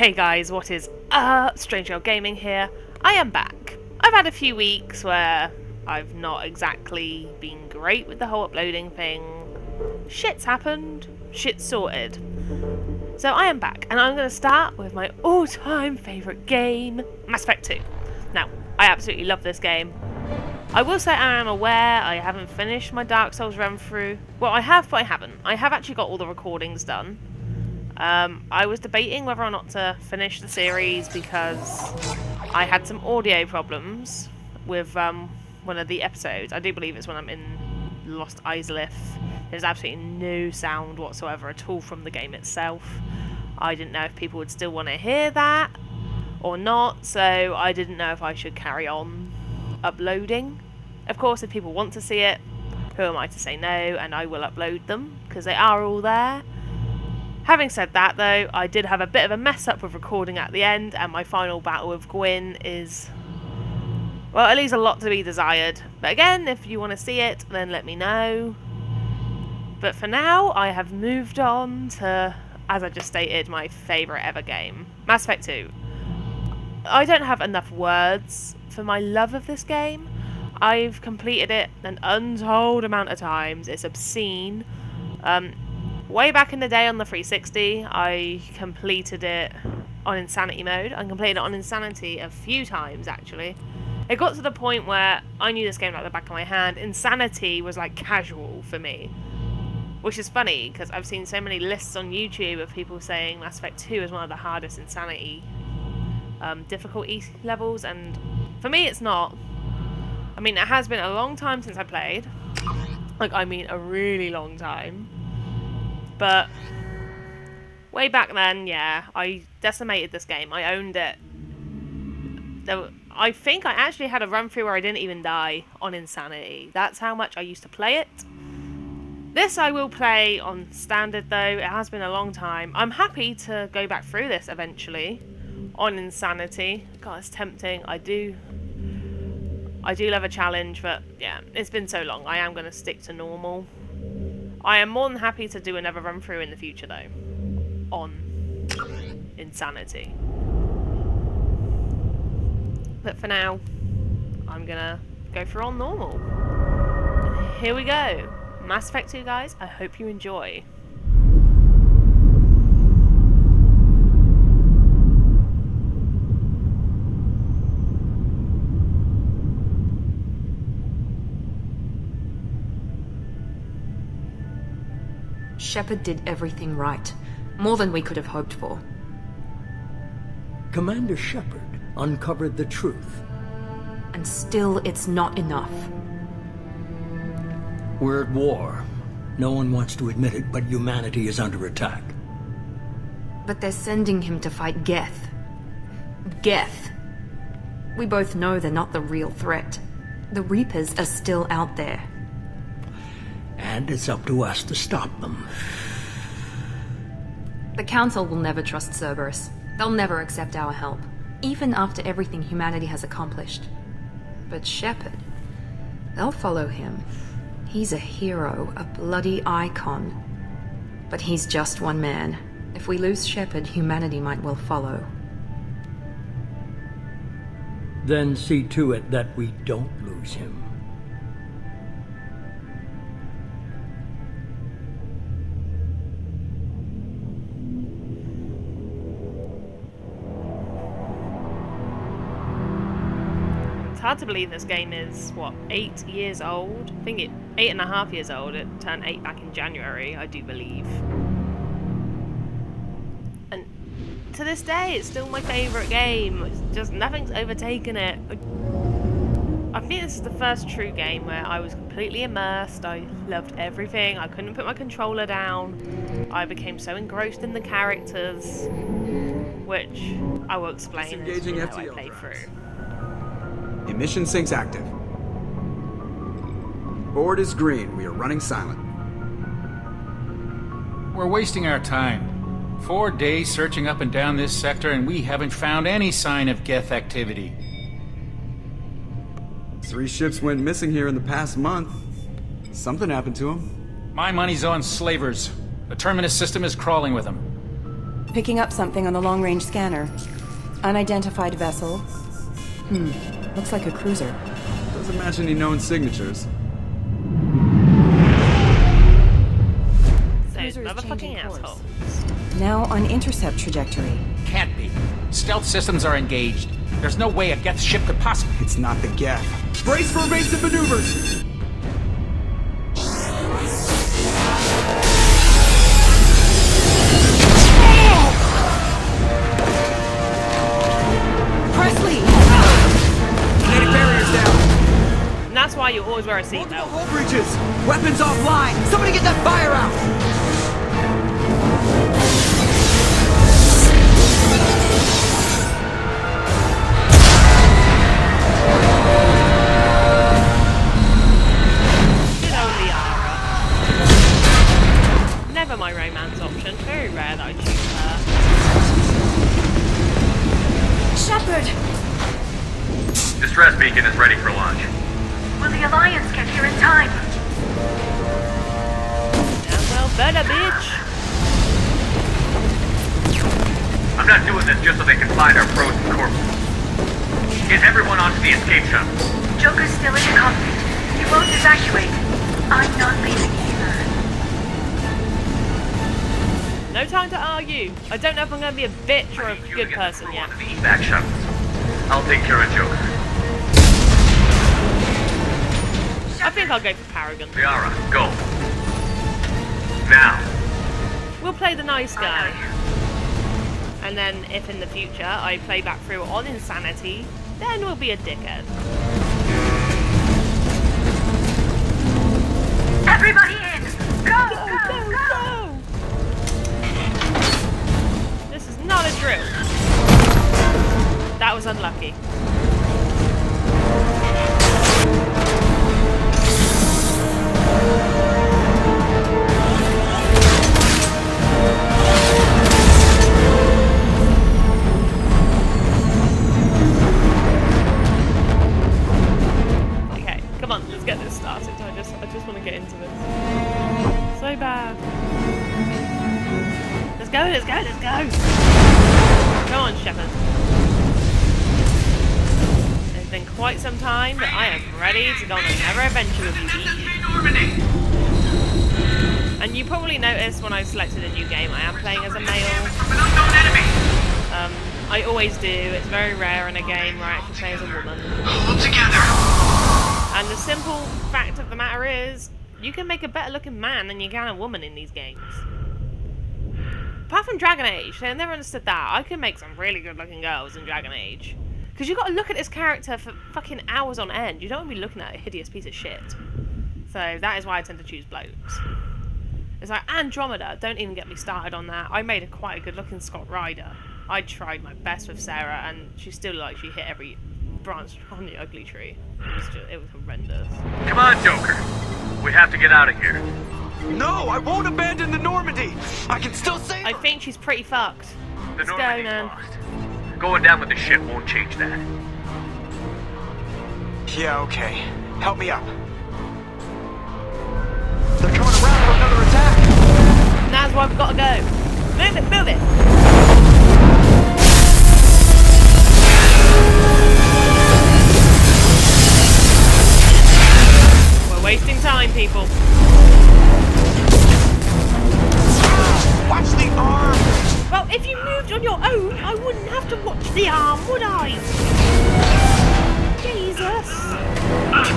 Hey guys, what is Strange Girl Gaming here. I am back. I've had a few weeks where I've not exactly been great with the whole uploading thing. Shit's happened, shit's sorted. So I am back, and I'm going to start with my all-time favourite game, Mass Effect 2. Now, I absolutely love this game. I will say I am aware I haven't finished my Dark Souls run through. Well, I have, but I haven't. I have actually got all the recordings done. I was debating whether or not to finish the series because I had some audio problems with one of the episodes. I do believe it's when I'm in Lost Izalith. There's absolutely no sound whatsoever at all from the game itself. I didn't know if people would still want to hear that or not, so I didn't know if I should carry on uploading. Of course, if people want to see it, who am I to say no, and I will upload them because they are all there. Having said that, though, I did have a bit of a mess up with recording at the end, and my final battle with Gwyn is, well, it leaves a lot to be desired. But again, if you want to see it, then let me know. But for now, I have moved on to, as I just stated, my favourite ever game, Mass Effect 2. I don't have enough words for my love of this game. I've completed it an untold amount of times. It's obscene. Way back in the day on the 360, I completed it on Insanity mode. I completed it on Insanity a few times, actually. It got to the point where I knew this game like the back of my hand. Insanity was like casual for me. Which is funny, because I've seen so many lists on YouTube of people saying Mass Effect 2 is one of the hardest Insanity difficulty levels, and for me it's not. I mean, it has been a long time since I played. Like, I mean a really long time. But way back then, yeah, I decimated this game. I owned it. I think I actually had a run through where I didn't even die on Insanity. That's how much I used to play it. This I will play on standard though. It has been a long time. I'm happy to go back through this eventually on Insanity. God, it's tempting. I do love a challenge, but yeah, it's been so long. I am going to stick to normal. I am more than happy to do another run through in the future though, on Insanity. But for now, I'm gonna go for on normal. Here we go. Mass Effect 2, guys. I hope you enjoy. Shepard did everything right. More than we could have hoped for. Commander Shepard uncovered the truth. And still, it's not enough. We're at war. No one wants to admit it, but humanity is under attack. But they're sending him to fight Geth. Geth. We both know they're not the real threat. The Reapers are still out there. And it's up to us to stop them. The Council will never trust Cerberus. They'll never accept our help, even after everything humanity has accomplished. But Shepard, they'll follow him. He's a hero, a bloody icon. But he's just one man. If we lose Shepard, humanity might well follow. Then see to it that we don't lose him. It's hard to believe this game is, what, 8 years old? I think 8.5 years old. It turned 8 back in January, I do believe. And to this day, it's still my favourite game. It's just nothing's overtaken it. I think this is the first true game where I was completely immersed. I loved everything. I couldn't put my controller down. I became so engrossed in the characters, which I will explain as you know, I play through. Emission sinks active. Board is green. We are running silent. We're wasting our time. 4 days searching up and down this sector, and we haven't found any sign of Geth activity. 3 ships went missing here in the past month. Something happened to them. My money's on slavers. The Terminus system is crawling with them. Picking up something on the long-range scanner. Unidentified vessel. Looks like a cruiser. Doesn't match any known signatures. Those Cruiser is motherfucking changing course. assholes. Now on intercept trajectory. Can't be. Stealth systems are engaged. There's no way a Geth ship could possibly... It's not the Geth. Brace for evasive maneuvers! Presley! Kinetic barriers down! And that's why you always wear a seatbelt. Hull breaches! Weapons offline! Somebody get that fire out! Good old Liara. Never my romance option. Very rare that I choose her. Shepard! Distress beacon is ready for launch. Will the Alliance get here in time? Damn well better, bitch. I'm not doing this just so they can find our frozen corpses. Get everyone onto the escape shuttle. Joker's still in the cockpit. He won't evacuate. I'm not leaving either. No time to argue. I don't know if I'm going to be a bitch or a You good get the person crew yet. onto the evac shuttles. I'll take care of Joker. I think I'll go for Paragon. Liara, go. Now. We'll play the nice guy. And then if in the future I play back through on Insanity, then we'll be a dickhead. Everybody in! Go! Go! Go! This is not a drill. That was unlucky. Okay, come on, let's get this started. I just want to get into this. So bad. Let's go, let's go, let's go! Come on, Shepard. It's been quite some time, but I am ready to go on another adventure with you, Beach. And you probably noticed when I selected a new game, I am playing as a male. I always do. It's very rare in a game where I actually play as a woman. And the simple fact of the matter is, you can make a better looking man than you can a woman in these games. Apart from Dragon Age, I never understood that. I can make some really good looking girls in Dragon Age. Because you've got to look at this character for fucking hours on end. You don't want to be looking at a hideous piece of shit. So that is why I tend to choose blokes. It's like Andromeda, don't even get me started on that. I made quite a good looking Scott Ryder. I tried my best with Sarah and she still like she hit every branch on the ugly tree. It was horrendous. Come on, Joker. We have to get out of here. No, I won't abandon the Normandy! I can still save I her! think she's pretty fucked. The Let's go, Normandy's man. lost. Going down with the ship won't change that. Yeah, okay. Help me up. They're coming around for another attack! And that's why we've got to go. Move it, move it! We're wasting time, people. Watch the arm! Well, if you moved on your own, I wouldn't have to watch the arm, would I? Jesus.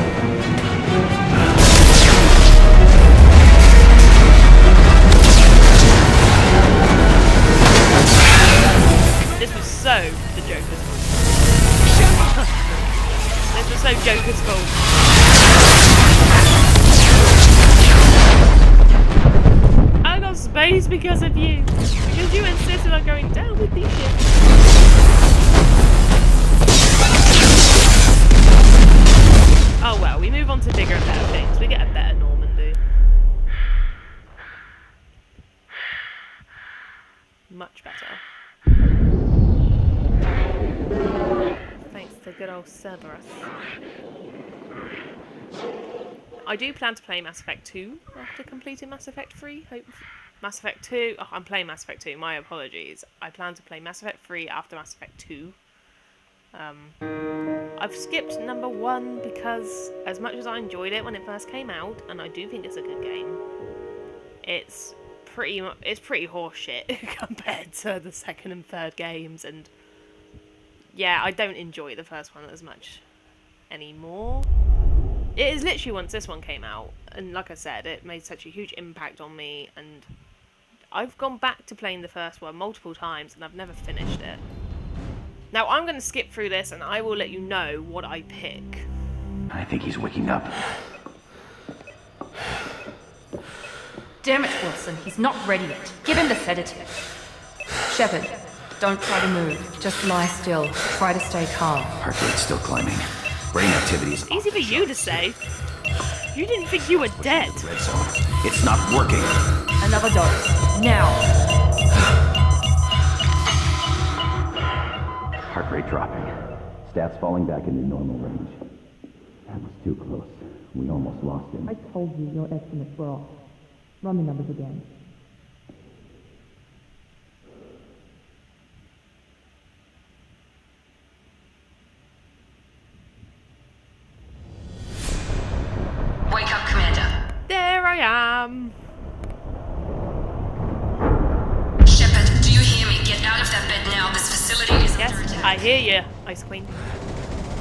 This was so the Joker's fault. This was so Joker's fault. I got space because of you. Because you insisted on going down with these ships. Oh well, we move on to bigger and better things. We get a better Normandy. Much better. Thanks to good old Cerberus. I do plan to play Mass Effect 2 after completing Mass Effect 3, Mass Effect 2. Oh, I'm playing Mass Effect 2. My apologies. I plan to play Mass Effect 3 after Mass Effect 2. I've skipped number 1 because as much as I enjoyed it when it first came out, and I do think it's a good game, it's pretty horseshit compared to the second and third games, and yeah, I don't enjoy the first one as much anymore. It is literally once this one came out, and like I said, it made such a huge impact on me, and I've gone back to playing the first one multiple times and I've never finished it. Now, I'm going to skip through this and I will let you know what I pick. I think he's waking up. Damn it, Wilson. He's not ready yet. Give him the sedative. Shepard, don't try to move. Just lie still. Try to stay calm. Heart rate's still climbing. Brain activity is easy for you to say. You didn't think you were dead. Red zone. It's not working. Another dose. Now. Heart rate dropping. Stats falling back into normal range. That was too close. We almost lost him. I told you your estimates were off. Run the numbers again. Wake up, Commander. There I am. Shepard, do you hear me? Get out of that bed now. This facility is under Yes, attack. I hear you, Ice Queen.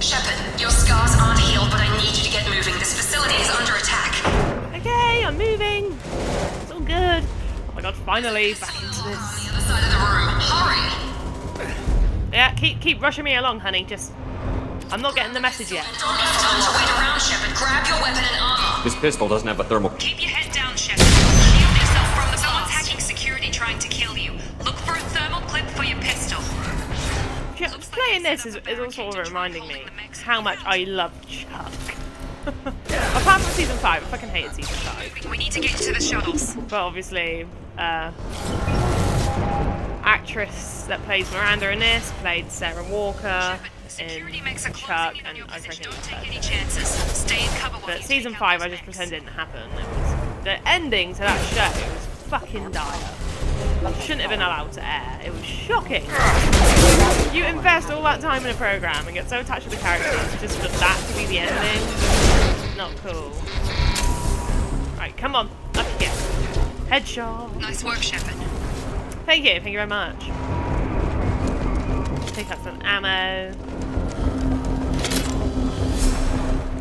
Shepard, your scars aren't healed, but I need you to get moving. This facility is under attack. Okay, I'm moving. It's all good. Oh my god, finally back into On this. the other side of the room. Hurry! Yeah, keep rushing me along, honey. Just, I'm not getting the message yet. Don't have time to wait around, Shepard. Grab your weapon and armor. This pistol doesn't have a thermal. Keep your head down, Shepard. Shield yourself from the someone's hacking security trying to kill you. Look for a thermal clip for your pistol. Just playing this is also reminding me how much I love Chuck. Apart from season 5, I fucking hated season 5. We need to get you to the shuttles. But obviously, actress that plays Miranda in this played Sarah Walker Security in makes a Chuck, closing in on and your I position. freaking Don't take loved any it. chances. Stay in cover while But you season take 5, out I those just mechs. pretend didn't happen. It was the ending to that show was fucking dire. Shouldn't have been allowed to air. It was shocking. You invest all that time in a program and get so attached to the characters just for that to be the ending. Not cool. Right, come on, up you get. Headshot. Nice work, Shepard. Thank you very much. Pick up some ammo.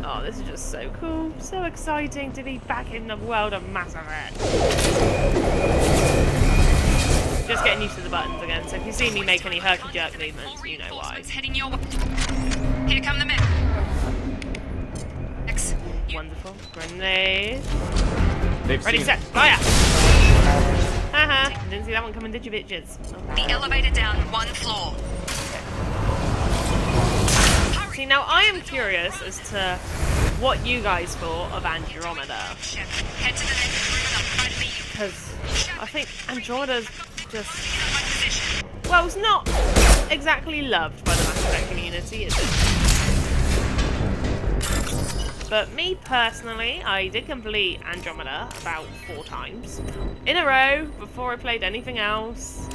Oh, this is just so cool. So exciting to be back in the world of Mass Effect. Just getting used to the buttons again, so if you see me make any herky-jerk movements, you know why. Heading your way. Here come the men. X. Wonderful. Grenade. They've Ready, seen set, fire! Haha, didn't see that one coming, did you bitches? The elevator down 1 floor. See, now I am curious as to what you guys thought of Andromeda. Head to the next room and I'll try to lead you. Because I think Andromeda's just... Well, it's not exactly loved by the Mass Effect community, is it? But me personally, I did complete Andromeda about 4 times in a row before I played anything else.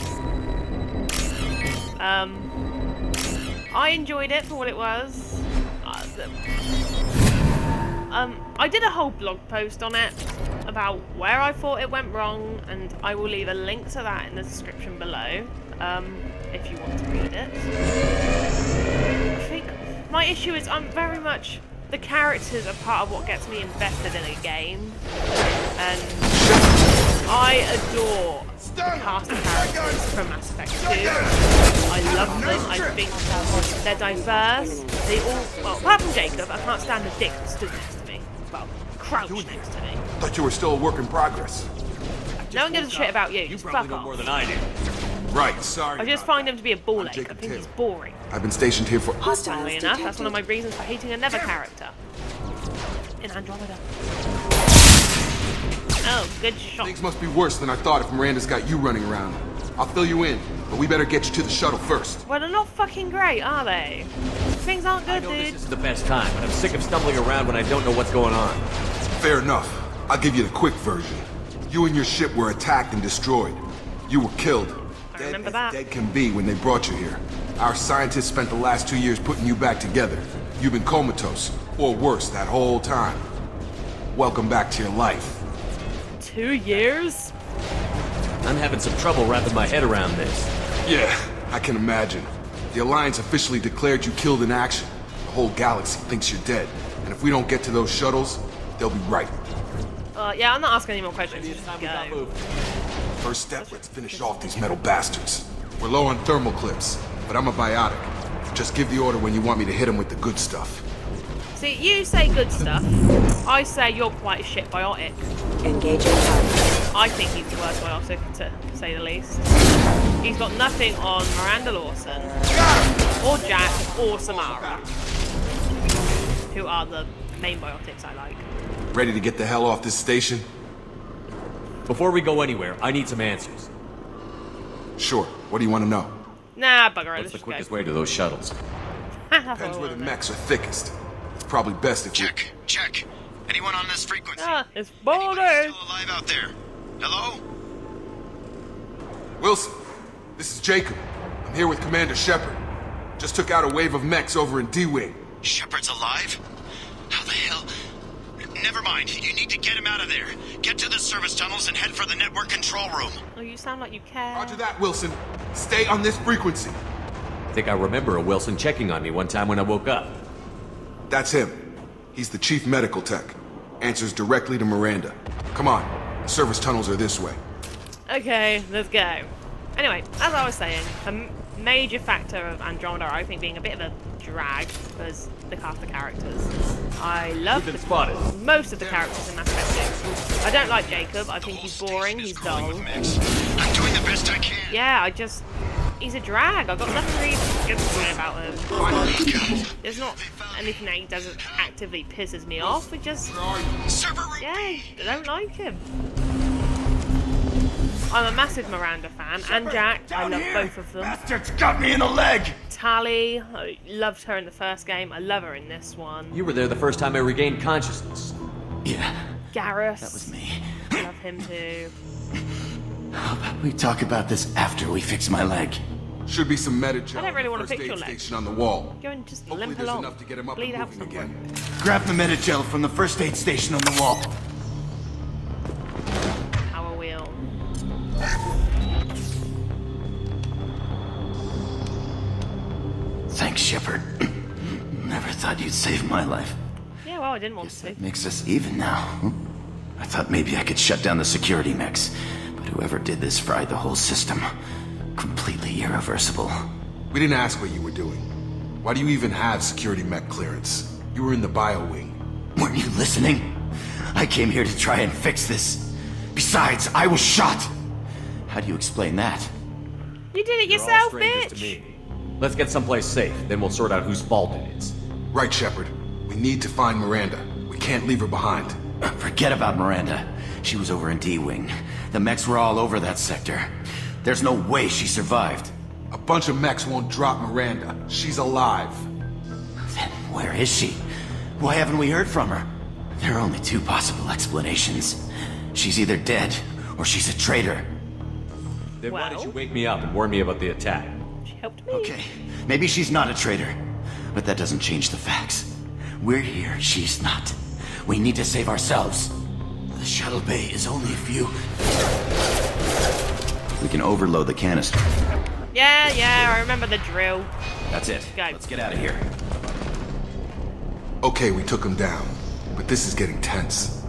I enjoyed it for what it was. I did a whole blog post on it about where I thought it went wrong, and I will leave a link to that in the description below if you want to read it. I think my issue is I'm very much... The characters are part of what gets me invested in a game, and I adore the cast of characters from Mass Effect 2. I love them. I think they're diverse. They all, well, apart from Jacob, I can't stand the dick that stood next to me. Well, crouched next to me. Thought you were still a work in progress. No one gives a shit about you. Just fuck off. more than I do. Right, sorry. I just find him to be a ball ache. I think he's boring. I've been stationed here for... Funnily enough, that's one of my reasons for hating another character in Andromeda. Oh, good shot. Things must be worse than I thought if Miranda's got you running around. I'll fill you in, but we better get you to the shuttle first. Well, they're not fucking great, are they? Things aren't good, dude. This is the best time, but I'm sick of stumbling around when I don't know what's going on. Fair enough. I'll give you the quick version. You and your ship were attacked and destroyed. You were killed. I remember as that. dead can be when they brought you here. Our scientists spent the last 2 years putting you back together. You've been comatose, or worse, that whole time. Welcome back to your life. 2 years? I'm having some trouble wrapping my head around this. Yeah, I can imagine. The Alliance officially declared you killed in action. The whole galaxy thinks you're dead. And if we don't get to those shuttles, they'll be right. Yeah, I'm not asking any more questions. Maybe it's Just time we got go. moving. First step, let's finish off these metal bastards. We're low on thermal clips, but I'm a biotic. Just give the order when you want me to hit them with the good stuff. See, you say good stuff. I say you're quite a shit biotic. Engaging target. I think he's the worst biotic, to say the least. He's got nothing on Miranda Lawson, or Jack, or Samara, who are the main biotics I like. Ready to get the hell off this station? Before we go anywhere, I need some answers. Sure. What do you want to know? Nah, bugger it. What's Let's the just quickest go. way to those shuttles? Depends where the mechs are thickest. It's probably best if you... Check. Anyone on this frequency? Ah, it's Anybody boring. still alive out there? Hello? Wilson, this is Jacob. I'm here with Commander Shepard. Just took out a wave of mechs over in D-Wing. Shepard's alive? How the hell? Never mind. You need to get him out of there. Get to the service tunnels and head for the network control room. Oh, you sound like you care. Roger that, Wilson. Stay on this frequency. I think I remember a Wilson checking on me one time when I woke up. That's him. He's the chief medical tech. Answers directly to Miranda. Come on. The service tunnels are this way. Okay, let's go. Anyway, as I was saying, a major factor of Andromeda, I think, being a bit of a drag was the cast of characters. I love You've been spotted. most of the characters in Mass Effect 2. I don't like Jacob. I think he's boring. He's dull. I'm doing the best I can. Yeah, he's a drag. I've got nothing really good to say about him. There's not anything that he does that actively pisses me off. It just, yeah, I don't like him. I'm a massive Miranda fan, and Jack. I love both of them. Bastards got me in the leg! Tali, I loved her in the first game. I love her in this one. You were there the first time I regained consciousness. Yeah, Garrus. that was me. I love him too. How about we talk about this after we fix my leg? Should be some Medagel I don't really on want the to first fix your aid leg. station on the wall. Go and just Hopefully limp there's along. enough to get him up Bleed and out moving somewhere. again. Grab the Medagel from the first aid station on the wall. Power wheel. Thanks, Shepard. Never thought you'd save my life. Yeah, well, I didn't want to. That makes us even now. I thought maybe I could shut down the security mechs, but whoever did this fried the whole system. Completely irreversible. We didn't ask what you were doing. Why do you even have security mech clearance? You were in the bio wing. Weren't you listening? I came here to try and fix this. Besides, I was shot. How do you explain that? You did it You're all yourself, strangers to bitch. me. Let's get someplace safe, then we'll sort out whose fault it is. Right, Shepard. We need to find Miranda. We can't leave her behind. Forget about Miranda. She was over in D-Wing. The mechs were all over that sector. There's no way she survived. A bunch of mechs won't drop Miranda. She's alive. Then where is she? Why haven't we heard from her? There are only two possible explanations. She's either dead, or she's a traitor. Then why did Well? you wake me up and warn me about the attack? She helped me. Okay, maybe she's not a traitor. But that doesn't change the facts. We're here, she's not. We need to save ourselves. The shuttle bay is only a few... We can overload the canister. Yeah, I remember the drill. That's it. Go. Let's get out of here. Okay, we took him down. But this is getting tense.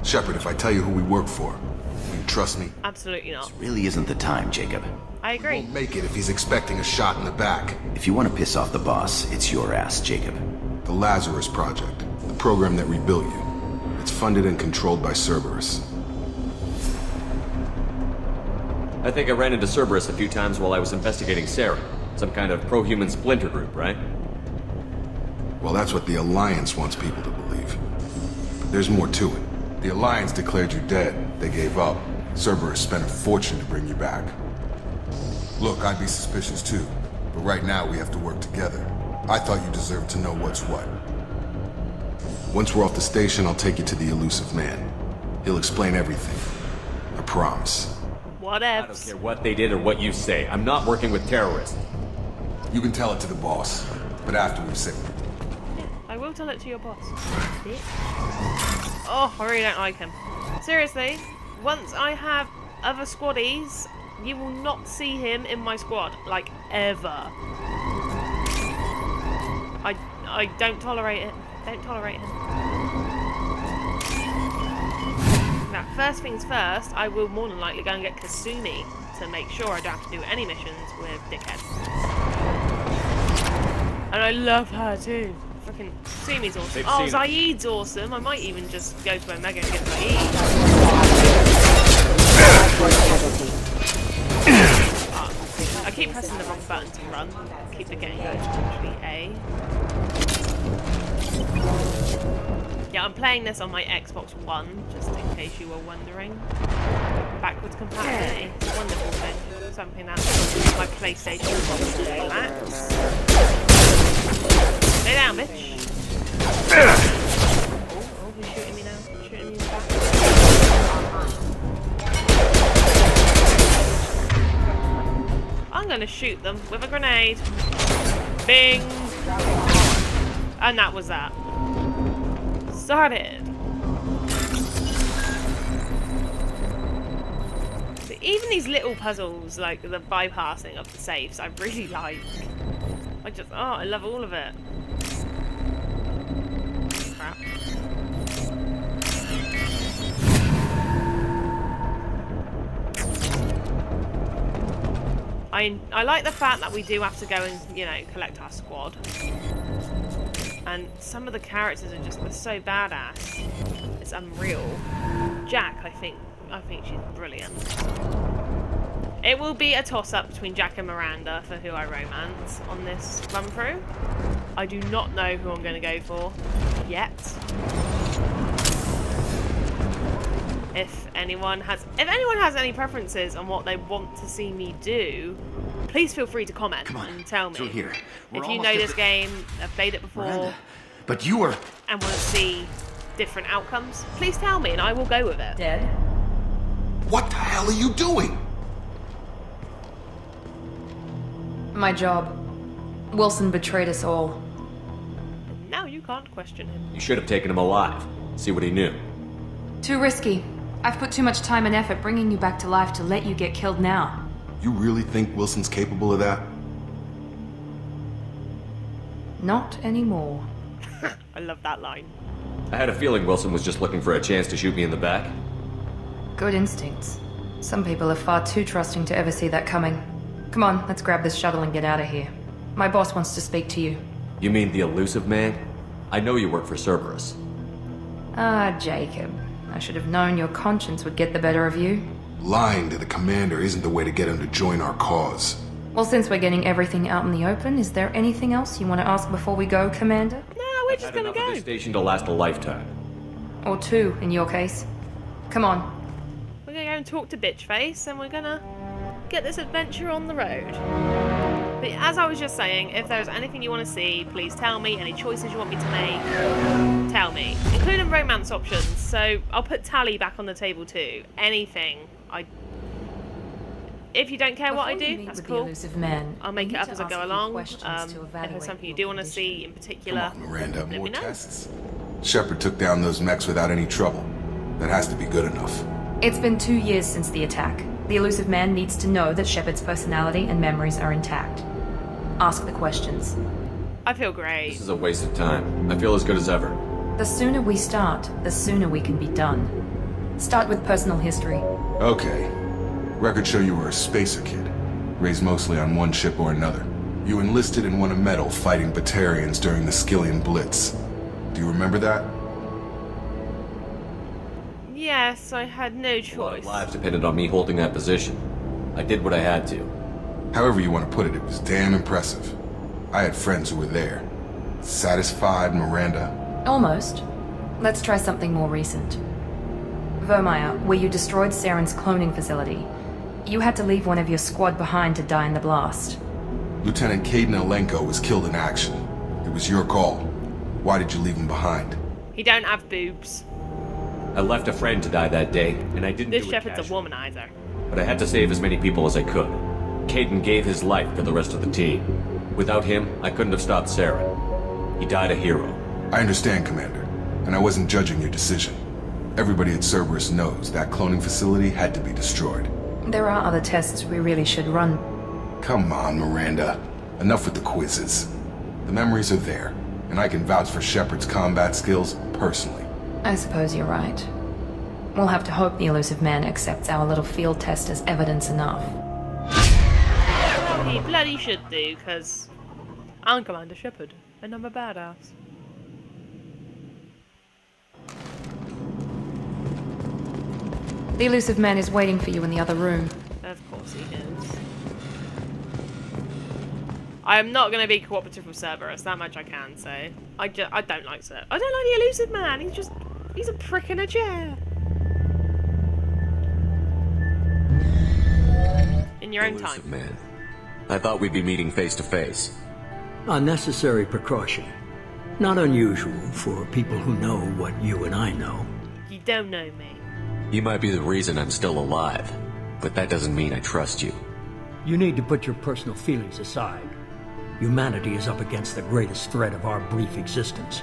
Shepard, if I tell you who we work for, will you trust me? Absolutely not. Really isn't the time, Jacob. I agree. Won't make it if he's expecting a shot in the back. If you want to piss off the boss, it's your ass, Jacob. The Lazarus Project, the program that rebuilt you. It's funded and controlled by Cerberus. I think I ran into Cerberus a few times while I was investigating Sarah. Some kind of pro-human splinter group, right? Well, that's what the Alliance wants people to believe. But there's more to it. The Alliance declared you dead. They gave up. Cerberus spent a fortune to bring you back. Look, I'd be suspicious too. But right now we have to work together. I thought you deserved to know what's what. Once we're off the station, I'll take you to the Elusive Man. He'll explain everything. promise. What I don't ifs? care what they did or what you say. I'm not working with terrorists. You can tell it to the boss, but after we've saved it. I will tell it to your boss. Oh, I really don't like him. Seriously, once I have other squaddies, you will not see him in my squad, like, ever. I don't tolerate it. Don't tolerate him. Now, first things first, I will more than likely go and get Kasumi to make sure I don't have to do any missions with Dickhead. And I love her too. Fucking Kasumi's awesome. Oh, Zaid's awesome. I might even just go to Omega and get Zaid. I keep pressing the wrong button to run. Keep the game going. Actually, A. Yeah, I'm playing this on my Xbox One, just in case you were wondering. Backwards compatibility. It's a wonderful thing. Something that my PlayStation lacks. Stay down, bitch. Oh, he's shooting me now. Shooting me in the back. I'm gonna shoot them with a grenade. Bing! And that was that. Started. But even these little puzzles, like the bypassing of the safes, I really like. I love all of it. Crap. I like the fact that we do have to go and, you know, collect our squad. And some of the characters are just, they're so badass. It's unreal. Jack, I think she's brilliant. It will be a toss-up between Jack and Miranda for who I romance on this run-through. I do not know who I'm going to go for yet. If anyone has any preferences on what they want to see me do, please feel free to comment and tell me. Through here. If you know this game, have played it before, Miranda, but you were... and want to see different outcomes, please tell me and I will go with it. Dead? What the hell are you doing? My job. Wilson betrayed us all. Now you can't question him. You should have taken him alive. See what he knew. Too risky. I've put too much time and effort bringing you back to life to let you get killed now. You really think Wilson's capable of that? Not anymore. I love that line. I had a feeling Wilson was just looking for a chance to shoot me in the back. Good instincts. Some people are far too trusting to ever see that coming. Come on, let's grab this shuttle and get out of here. My boss wants to speak to you. You mean the elusive man? I know you work for Cerberus. Ah, Jacob. I should have known your conscience would get the better of you. Lying to the commander isn't the way to get him to join our cause. Well, since we're getting everything out in the open, is there anything else you want to ask before we go, Commander? No, we're just gonna go. This station to last a lifetime. Or two, in your case. Come on. We're gonna go and talk to Bitchface, and we're gonna get this adventure on the road. But as I was just saying, if there's anything you want to see, please tell me. Any choices you want me to make, tell me. Including romance options, so I'll put Tally back on the table too. Anything. If you don't care what I do, that's cool. I'll make it up as I go along. If there's something you do want to see in particular, Come on, Miranda, let more me know. tests. Shepard took down those mechs without any trouble. That has to be good enough. It's been 2 years since the attack. The elusive man needs to know that Shepard's personality and memories are intact. Ask the questions. I feel great. This is a waste of time. I feel as good as ever. The sooner we start, the sooner we can be done. Start with personal history. Okay. Records show you were a spacer kid, raised mostly on one ship or another. You enlisted and won a medal fighting Batarians during the Skillian Blitz. Do you remember that? Yes, I had no choice. Lives depended on me holding that position. I did what I had to. However you want to put it, it was damn impressive. I had friends who were there. Satisfied, Miranda? Almost. Let's try something more recent. Vermeer, where you destroyed Saren's cloning facility. You had to leave one of your squad behind to die in the blast. Lieutenant Caden Alenko was killed in action. It was your call. Why did you leave him behind? He don't have boobs. I left a friend to die that day, and I didn't This do it Shepard's a casually. womanizer. But I had to save as many people as I could. Caden gave his life for the rest of the team. Without him, I couldn't have stopped Saren. He died a hero. I understand, Commander, and I wasn't judging your decision. Everybody at Cerberus knows that cloning facility had to be destroyed. There are other tests we really should run. Come on, Miranda. Enough with the quizzes. The memories are there, and I can vouch for Shepard's combat skills personally. I suppose you're right. We'll have to hope the Elusive Man accepts our little field test as evidence enough. Well, he bloody should do, because I'm Commander Shepard, and I'm a badass. The Elusive Man is waiting for you in the other room. Of course he is. I am not going to be cooperative with Cerberus, that much I can say. I don't like Cerberus. I don't like the Elusive Man, he's a prick in a chair. In your own time. Man. I thought we'd be meeting face to face. A necessary precaution. Not unusual for people who know what you and I know. You don't know me. You might be the reason I'm still alive, but that doesn't mean I trust you. You need to put your personal feelings aside. Humanity is up against the greatest threat of our brief existence.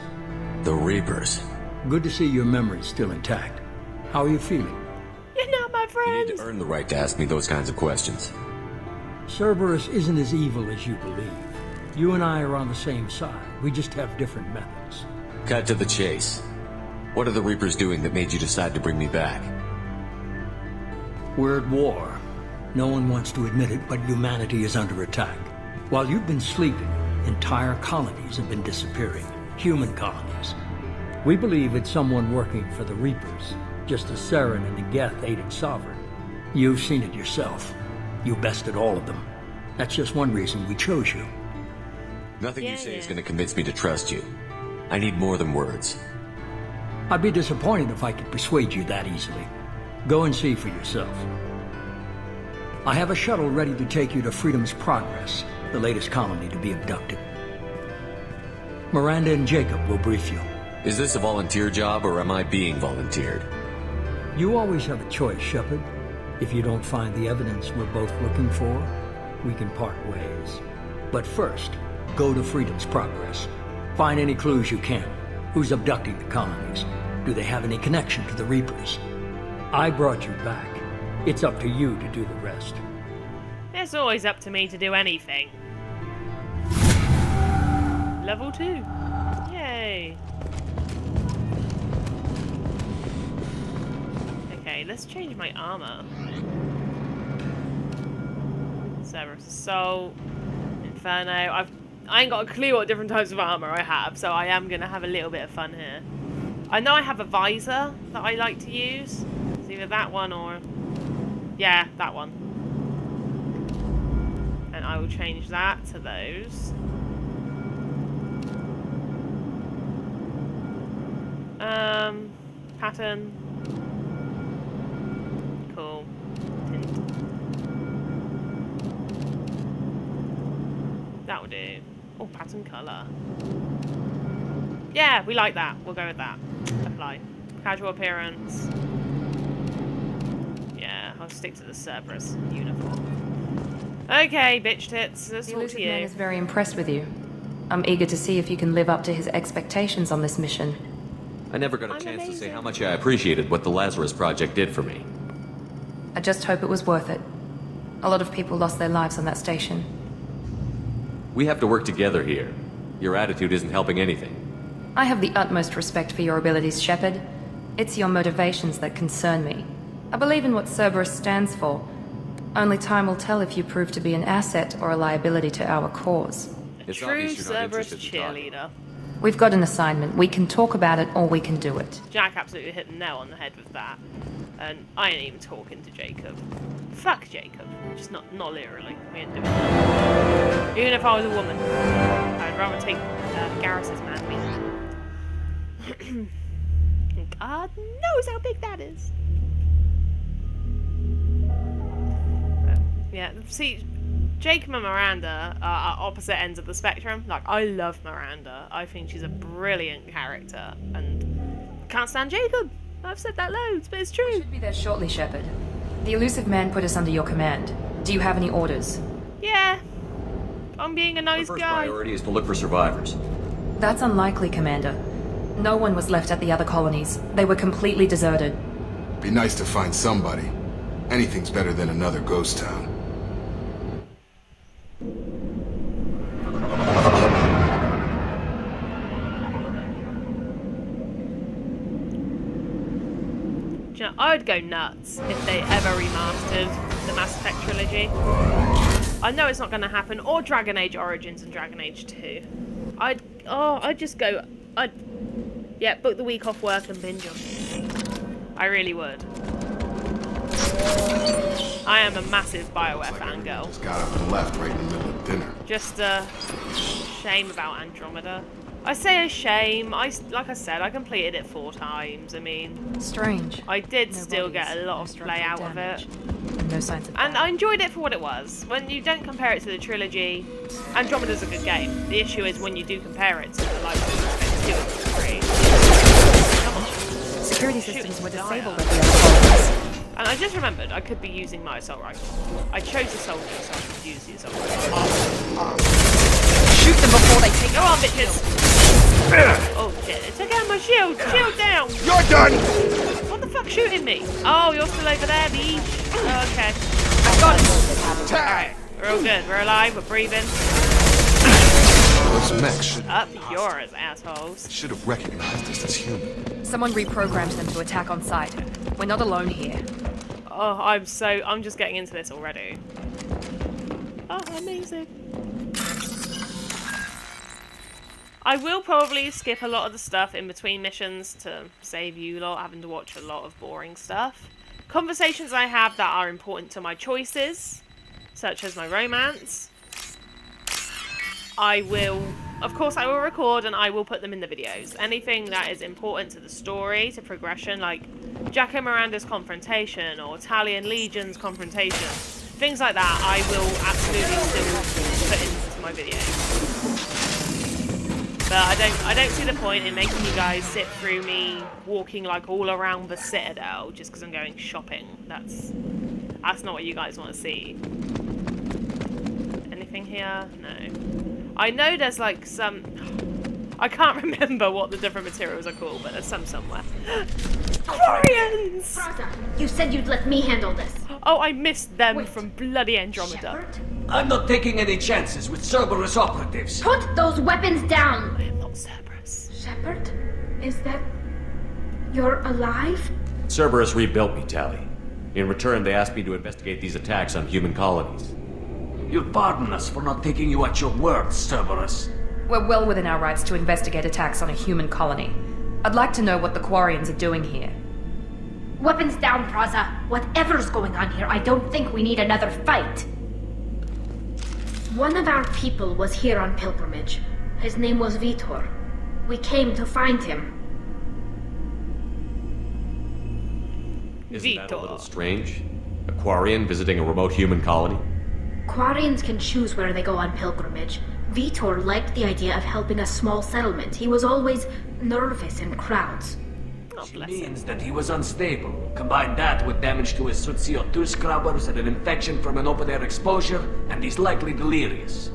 The Reapers. Good to see your memory's still intact. How are you feeling? You're not my You friend. need to earn the right to ask me those kinds of questions. Cerberus isn't as evil as you believe. You and I are on the same side. We just have different methods. Cut to the chase. What are the Reapers doing that made you decide to bring me back? We're at war. No one wants to admit it, but humanity is under attack. While you've been sleeping, entire colonies have been disappearing. Human colonies. We believe it's someone working for the Reapers, just as Saren and the Geth aided Sovereign. You've seen it yourself. You bested all of them. That's just one reason we chose you. Nothing you say is going to convince me to trust you. I need more than words. I'd be disappointed if I could persuade you that easily. Go and see for yourself. I have a shuttle ready to take you to Freedom's Progress, the latest colony to be abducted. Miranda and Jacob will brief you. Is this a volunteer job, or am I being volunteered? You always have a choice, Shepard. If you don't find the evidence we're both looking for, we can part ways. But first, go to Freedom's Progress. Find any clues you can. Who's abducting the colonies? Do they have any connection to the Reapers? I brought you back. It's up to you to do the rest. It's always up to me to do anything. Level 2. Yay. Okay, let's change my armor. Cerberus Assault, Inferno. I ain't got a clue what different types of armor I have, so I am gonna have a little bit of fun here. I know I have a visor that I like to use. It's either that one or... yeah, that one. And I will change that to those. Pattern. Cool. Tint. That will do. Oh, pattern colour. Yeah, we like that. We'll go with that. Apply. Casual appearance. Yeah, I'll stick to the Cerberus uniform. Okay, bitch tits. Let's The talk Elusive to Man you. is very impressed with you. I'm eager to see if you can live up to his expectations on this mission. I never got a chance to say how much I appreciated what the Lazarus Project did for me. I just hope it was worth it. A lot of people lost their lives on that station. We have to work together here. Your attitude isn't helping anything. I have the utmost respect for your abilities, Shepard. It's your motivations that concern me. I believe in what Cerberus stands for. Only time will tell if you prove to be an asset or a liability to our cause. It's True obvious you're not Cerberus interested in talking. cheerleader. We've got an assignment. We can talk about it or we can do it. Jack absolutely hit the nail on the head with that. And I ain't even talking to Jacob. Fuck Jacob. Just not literally. We ain't doing that. Even if I was a woman, I'd rather take Garrus's man meat. God knows how big that is. But, yeah, see, Jacob and Miranda are opposite ends of the spectrum. Like, I love Miranda. I think she's a brilliant character. And can't stand Jacob. I've said that loads, but it's true. Should be there shortly, Shepard. The elusive man put us under your command. Do you have any orders? Yeah. I'm being a Our nice first guy. priority is to look for survivors. That's unlikely, Commander. No one was left at the other colonies. They were completely deserted. Be nice to find somebody. Anything's better than another ghost town. Do you know, I would go nuts if they ever remastered the Mass Effect trilogy. I know it's not going to happen, or Dragon Age Origins and Dragon Age 2. I'd just go, yeah, book the week off work and binge on it. I really would. I am a massive BioWare fangirl. Just got up and left right in the middle of dinner. Just a shame about Andromeda. I say a shame. Like I said, I completed it 4 times. I mean, strange. I did No still bodies, get a lot no of play structural out of damage, it. and no signs of And I enjoyed it for what it was. When you don't compare it to the trilogy, Andromeda's a good game. The issue is when you do compare it to the likes of Mass Effect 2 and 3. Come on. Security Shoot, systems were die disabled up. at the other colonies. And I just remembered I could be using my assault rifle. I chose a soldier, so I could use the assault rifle. Shoot them before they take Go on, bitches! Oh shit, it took out my shield! Shield down! You're done! What the fuck's shooting me? Oh, you're still over there, Beach. Oh, okay. I got it. Alright, we're all good. We're alive, we're breathing. Those mechs should Up yours, assholes. should have recognized us as human. Someone reprogrammed them to attack on sight. We're not alone here. Oh, I'm just getting into this already. Oh, amazing. I will probably skip a lot of the stuff in between missions to save you lot having to watch a lot of boring stuff. Conversations I have that are important to my choices, such as my romance, I will record and I will put them in the videos. Anything that is important to the story, to progression, like Jack and Miranda's confrontation or Tali and Legion's confrontation, things like that, I will absolutely still put into my videos. But I don't see the point in making you guys sit through me walking like all around the Citadel just because I'm going shopping. That's not what you guys want to see. Anything here? No. I know there's like some... I can't remember what the different materials are called, but there's some somewhere. Quarians! You said you'd let me handle this. Oh, I missed them from bloody Andromeda. I'm not taking any chances with Cerberus operatives. Put those weapons down! I am not Cerberus. Shepard? Is that... You're alive? Cerberus rebuilt me, Tali. In return, they asked me to investigate these attacks on human colonies. You'll pardon us for not taking you at your word, Cerberus. We're well within our rights to investigate attacks on a human colony. I'd like to know what the Quarians are doing here. Weapons down, Praza. Whatever's going on here, I don't think we need another fight. One of our people was here on pilgrimage. His name was Vitor. We came to find him. Isn't that a little strange? A Quarian visiting a remote human colony? Quarians can choose where they go on pilgrimage. Vitor liked the idea of helping a small settlement. He was always nervous in crowds. Which means that he was unstable. Combine that with damage to his CO2 scrubbers and an infection from an open-air exposure, and he's likely delirious.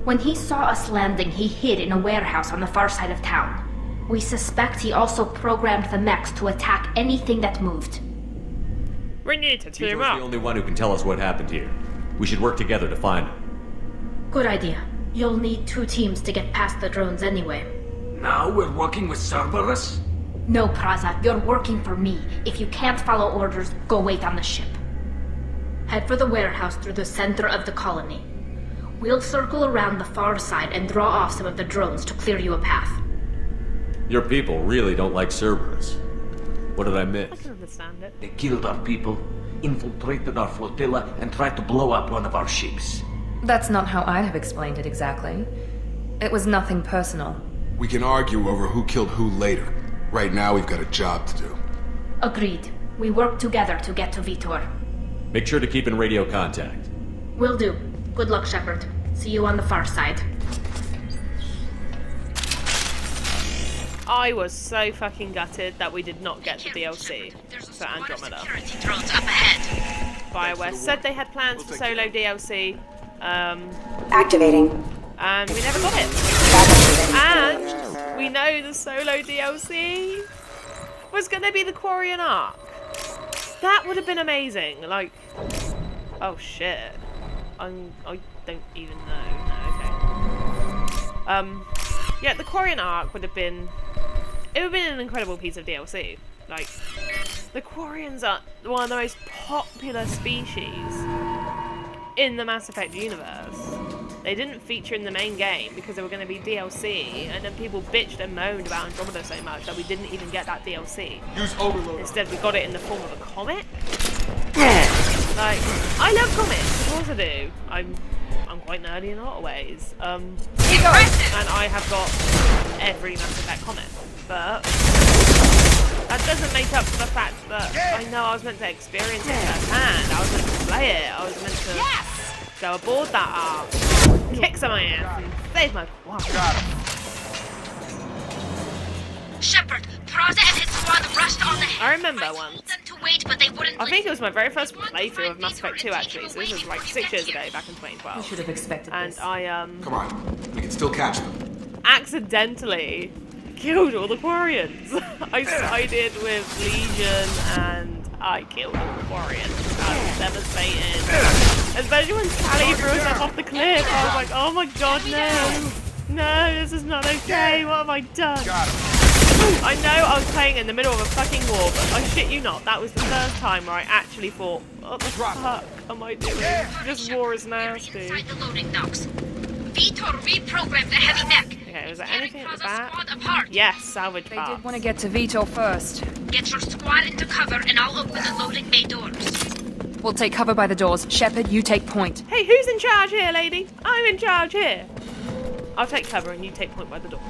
When he saw us landing, he hid in a warehouse on the far side of town. We suspect he also programmed the mechs to attack anything that moved. We need to team Vitor's up. the only one who can tell us what happened here. We should work together to find him. Good idea. You'll need 2 teams to get past the drones anyway. Now we're working with Cerberus? No, Praza, you're working for me. If you can't follow orders, go wait on the ship. Head for the warehouse through the center of the colony. We'll circle around the far side and draw off some of the drones to clear you a path. Your people really don't like Cerberus. What did I miss? I can understand it. They killed our people, infiltrated our flotilla, and tried to blow up one of our ships. That's not how I'd have explained it exactly. It was nothing personal. We can argue over who killed who later. Right now, we've got a job to do. Agreed. We work together to get to Vitor. Make sure to keep in radio contact. Will do. Good luck, Shepard. See you on the far side. I was so fucking gutted that we did not get the DLC for Andromeda. BioWare said they had plans for solo DLC. Activating. And we never got it. And we know the solo DLC was going to be the Quarian Arc. That would have been amazing. Like, oh shit. I don't even know. No, okay. Yeah, the Quarian Arc would have been... It would have been an incredible piece of DLC. Like, the Quarians are one of the most popular species in the Mass Effect universe. They didn't feature in the main game because they were going to be DLC, and then people bitched and moaned about Andromeda so much that we didn't even get that DLC. Use Overload. Instead, we got it in the form of a comic. Like, I love comics, of course I do. I'm quite nerdy in a lot of ways. And I have got every Mass Effect comic, but that doesn't make up for the fact that I know I was meant to experience it firsthand. I was meant to play it. I was meant to go aboard that arc, kick some ass, and save my quad. Shepard, Praza and his squad rushed on the I remember once. to wait, but they wouldn't. I think it was my very first playthrough of Mass Effect 2 actually, so this was like 6 years ago, back in 2012. You should have expected and this. I Come on, we can still catch them. accidentally killed all the Quarians. I sided with Legion and I killed all the Quarians. I was devastated. Especially when Tali threw herself off the cliff. I was like, oh my god, no. No, this is not okay. What have I done? I know I was playing in the middle of a fucking war, but I shit you not, that was the first time where I actually thought, what the fuck am I doing? This war is nasty. The loading docks. Vitor reprogrammed the heavy mech. Okay, was there anything at the back? Yes, salvage They parts. did want to get to Vitor first. Get your squad into cover and I'll open the loading bay doors. We'll take cover by the doors. Shepard, you take point. Hey, who's in charge here, lady? I'm in charge here. I'll take cover and you take point by the doors.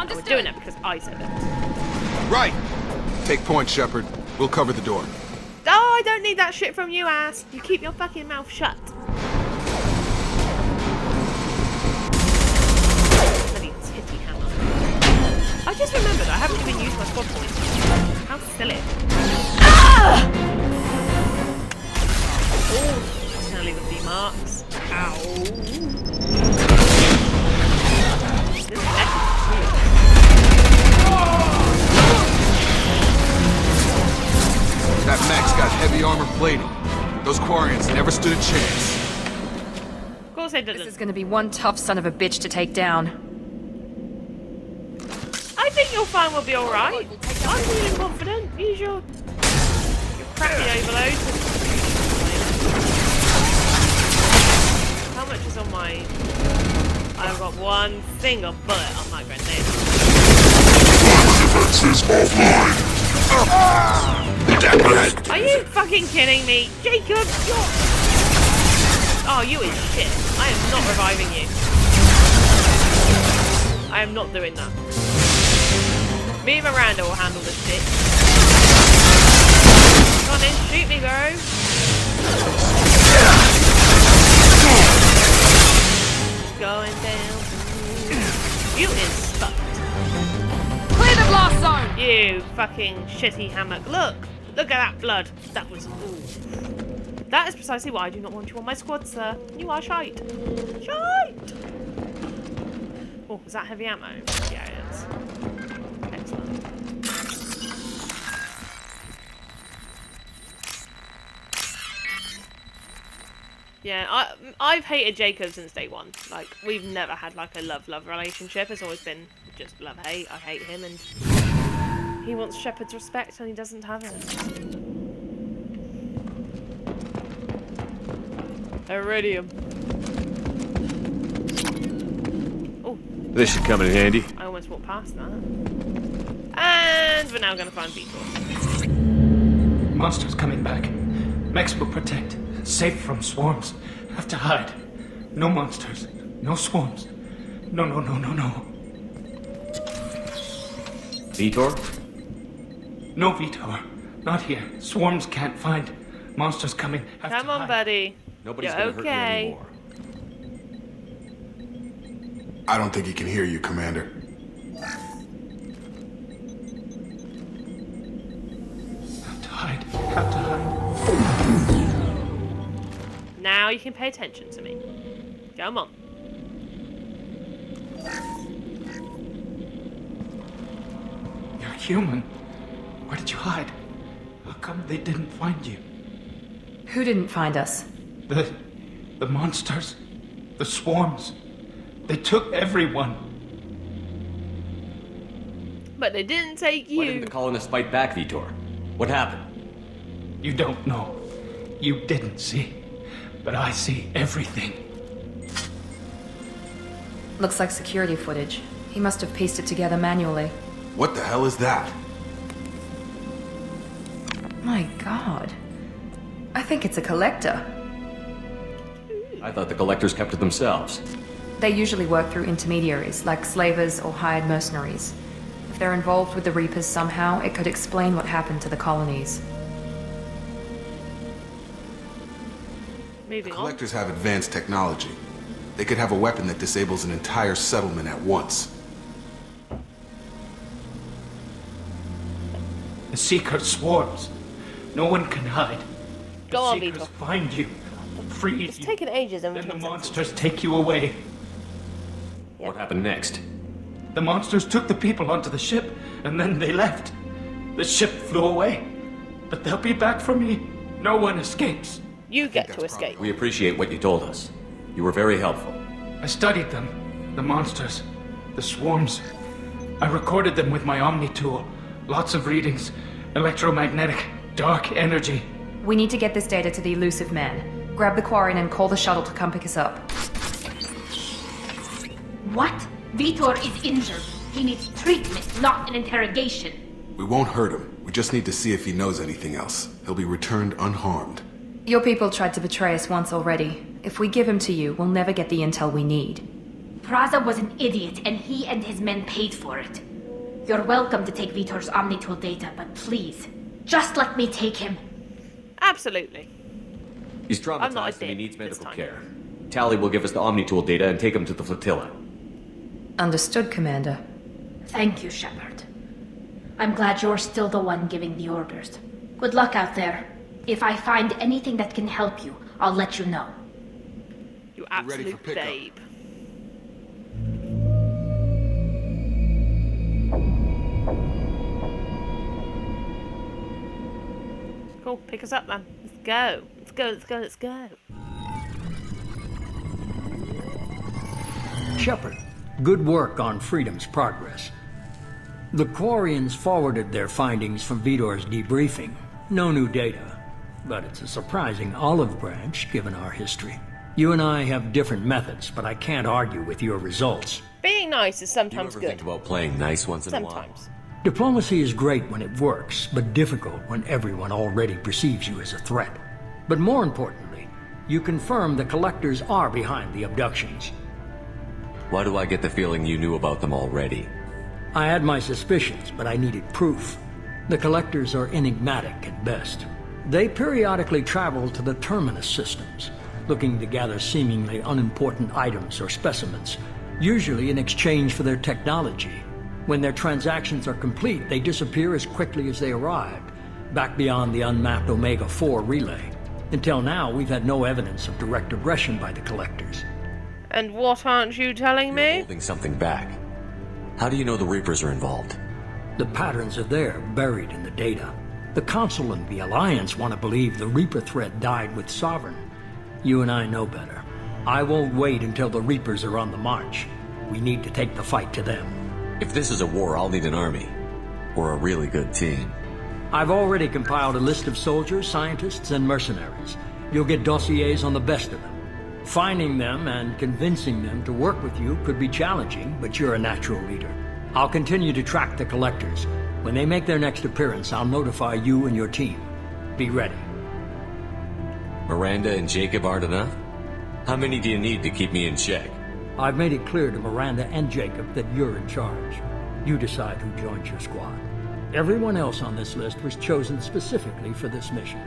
We're doing it because I said it. Right. Take point, Shepard. We'll cover the door. Oh, I don't need that shit from you, ass. You keep your fucking mouth shut. Bloody titty hammer. I just remembered I haven't even used my squad points. How silly. Ah! Oh, that's gonna leave a few marks. Ow. This is actually That mech's got heavy armor plating. Those Quarians never stood a chance. Of course they didn't. This is going to be one tough son of a bitch to take down. I think your phone will be alright. I'm feeling confident. Use your crappy overload. How much is on my... I've got one single bullet on my grenade. Defenses offline. Are you fucking kidding me? Jacob, you're... Oh, you is shit. I am not reviving you. I am not doing that. Me and Miranda will handle this shit. Come on in, shoot me, bro. Going down. You is fucked. Clear the blast zone! You fucking shitty hammock. Look at that blood. That was... Ooh. That is precisely why I do not want you on my squad, sir. You are shite. Shite! Oh, is that heavy ammo? Yeah, it is. Excellent. Yeah, I've hated Jacob since day one. Like, we've never had like a love-love relationship. It's always been just love-hate. I hate him and he wants Shepard's respect and he doesn't have it. Iridium. Oh. This should come in handy. I almost walked past that. And we're now going to find Vitor. Monsters coming back. Mechs will protect. Safe from swarms. Have to hide. No monsters. No swarms. No. Vitor? No Vitor. Not here. Swarms can't find. Monsters coming. Have Come to on, hide. buddy. Nobody's You're gonna hurt you okay. anymore. I don't think he can hear you, Commander. now you can pay attention to me. Come on. You're human. Where did you hide? How come they didn't find you? Who didn't find us? The monsters. The swarms. They took everyone. But they didn't take you. Why didn't the colonists fight back, Vitor? What happened? You don't know. You didn't see. But I see everything. Looks like security footage. He must have pieced it together manually. What the hell is that? My god. I think it's a collector. I thought the collectors kept to themselves. They usually work through intermediaries, like slavers or hired mercenaries. If they're involved with the Reapers somehow, it could explain what happened to the colonies. Moving on. Collectors have advanced technology. They could have a weapon that disables an entire settlement at once. The Seeker swarms. No one can hide. Go on, the Seekers Vitor. find you, freeze It's you. taken ages. And Then the monsters take you away. What happened next? The monsters took the people onto the ship, and then they left. The ship flew away. But they'll be back for me. No one escapes. You get to escape. We appreciate what you told us. You were very helpful. I studied them. The monsters. The swarms. I recorded them with my Omni tool. Lots of readings. Electromagnetic. Dark energy. We need to get this data to the elusive man. Grab the Quarian and call the shuttle to come pick us up. What? Vitor is injured. He needs treatment, not an interrogation. We won't hurt him. We just need to see if he knows anything else. He'll be returned unharmed. Your people tried to betray us once already. If we give him to you, we'll never get the intel we need. Praza was an idiot, and he and his men paid for it. You're welcome to take Vitor's Omnitool data, but please, just let me take him. Absolutely. He's I'm not a traumatized and he dick needs this medical time. care. Tally will give us the Omnitool data and take him to the flotilla. Understood, Commander. Thank you, Shepard. I'm glad you're still the one giving the orders. Good luck out there. If I find anything that can help you, I'll let you know. You ready for absolute pickup. babe. Cool, pick us up then. Let's go. Let's go, let's go, let's go. Shepard, good work on Freedom's progress. The Quarians forwarded their findings from Vitor's debriefing. No new data, but it's a surprising olive branch given our history. You and I have different methods, but I can't argue with your results. Being nice is sometimes You ever good. think about playing nice once in a while? Sometimes. Diplomacy is great when it works, but difficult when everyone already perceives you as a threat. But more importantly, you confirm the collectors are behind the abductions. Why do I get the feeling you knew about them already? I had my suspicions, but I needed proof. The collectors are enigmatic at best. They periodically travel to the terminus systems, looking to gather seemingly unimportant items or specimens, usually in exchange for their technology. When their transactions are complete, they disappear as quickly as they arrived, back beyond the unmapped Omega-4 relay. Until now, we've had no evidence of direct aggression by the collectors. And what aren't you telling me? Holding something back. How do you know the Reapers are involved? The patterns are there, buried in the data. The Council and the Alliance want to believe the Reaper threat died with Sovereign. You and I know better. I won't wait until the Reapers are on the march. We need to take the fight to them. If this is a war, I'll need an army. Or a really good team. I've already compiled a list of soldiers, scientists, and mercenaries. You'll get dossiers on the best of them. Finding them and convincing them to work with you could be challenging, but you're a natural leader. I'll continue to track the collectors. When they make their next appearance, I'll notify you and your team. Be ready. Miranda and Jacob aren't enough? How many do you need to keep me in check? I've made it clear to Miranda and Jacob that you're in charge. You decide who joins your squad. Everyone else on this list was chosen specifically for this mission.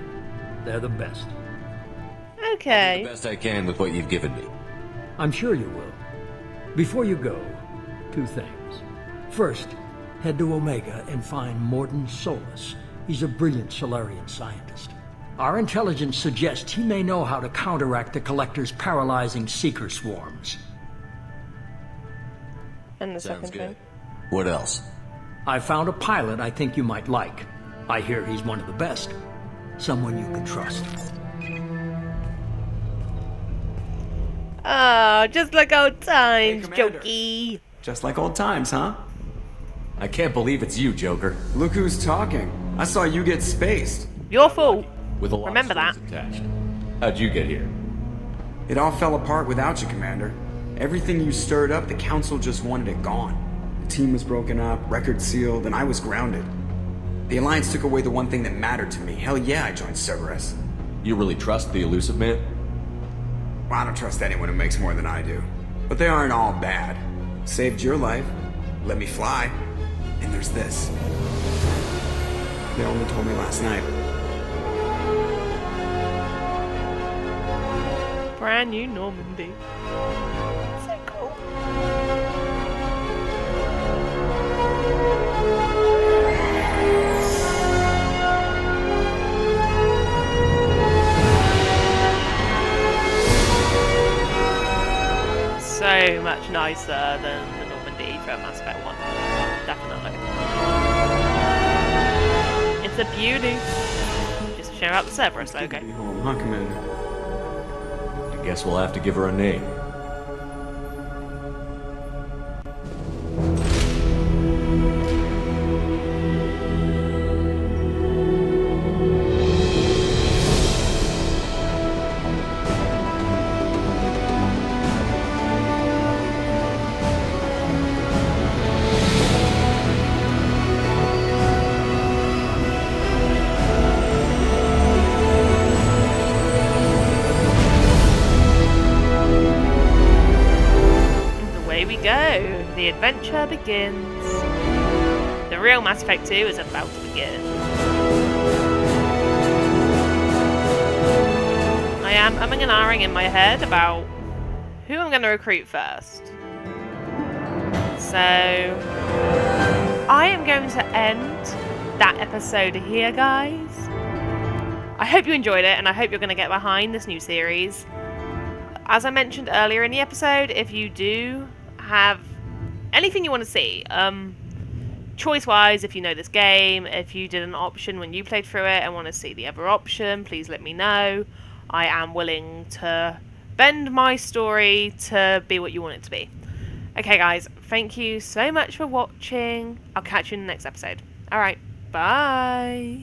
They're the best. Okay. The best I can with what you've given me. I'm sure you will. Before you go, 2 things. First, head to Omega and find Mordin Solus. He's a brilliant Solarian scientist. Our intelligence suggests he may know how to counteract the Collector's paralyzing Seeker swarms. And the second thing. What else? I found a pilot I think you might like. I hear he's one of the best. Someone you can trust. Oh, just like old times, Jokey. Just like old times, huh? I can't believe it's you, Joker. Look who's talking. I saw you get spaced. Your fault. With a lot Remember of that. strings attached. How'd you get here? It all fell apart without you, Commander. Everything you stirred up, the Council just wanted it gone. The team was broken up, record sealed, and I was grounded. The Alliance took away the one thing that mattered to me. Hell yeah, I joined Cerberus. You really trust the Elusive Man? Well, I don't trust anyone who makes more than I do. But they aren't all bad. Saved your life, let me fly, and there's this. They only told me last night. Brand new Normandy. So cool. So much nicer than the Normandy from Mass Effect 1. Definitely. It's a beauty. Just show out the Cerberus logo. Huh, Commander? I guess we'll have to give her a name. The adventure begins. The real Mass Effect 2 is about to begin. I am umming and ahhing in my head about who I'm going to recruit first. So, I am going to end that episode here, guys. I hope you enjoyed it, and I hope you're going to get behind this new series. As I mentioned earlier in the episode, if you do have anything you want to see, choice-wise, if you know this game, if you did an option when you played through it and want to see the other option, please let me know. I am willing to bend my story to be what you want it to be. Okay, guys, thank you so much for watching. I'll catch you in the next episode. Alright, bye!